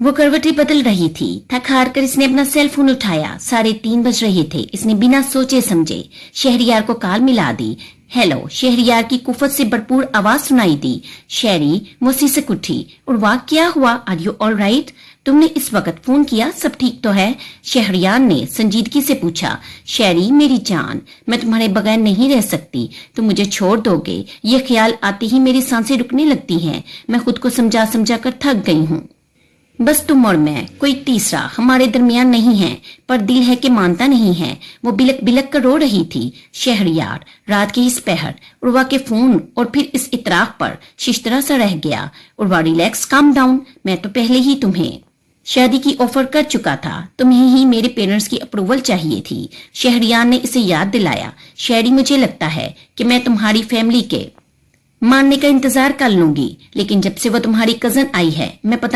वो करवटें बदल रही थी। थक हार कर इसने अपना सेल फोन उठाया। 3:30 बज रहे थे। इसने बिना सोचे समझे शहरियार को कॉल मिला दी। हेलो। शहरियार की कुफत से भरपूर आवाज सुनाई दी। शहरी वो सिसक उठी। और वाह, क्या हुआ? Are you all right? तुमने इस वक्त फोन किया, सब ठीक तो है? शहरियार ने संजीदगी से पूछा। शहरी, मेरी जान, मैं तुम्हारे बगैर नहीं रह सकती। तुम मुझे छोड़ दोगे, ये ख्याल आते ही मेरी सांसें रुकने लगती हैं। मैं खुद को समझा समझा कर थक गई हूँ। बस तुम और मैं, कोई तीसरा हमारे दरमियान नहीं है। पर दिल है कि मानता नहीं है। वो बिलक बिलक कर रो रही थी। शहरियार रात के इस पहर उर्वा के फोन और फिर इस इतराक पर शिश्तरा सा रह गया। Urwa, relax, calm down. मैं तो पहले ही तुम्हें शादी की ऑफर कर चुका था। तुम्हें ही मेरे पेरेंट्स की अप्रूवल चाहिए थी। शहरियार ने इसे याद दिलाया। शहरी, मुझे लगता है कि मैं तुम्हारी फैमिली के मानने का इंतजार कर लूंगी, लेकिन जब से वो तुम्हारी कजन आई है, मैं पता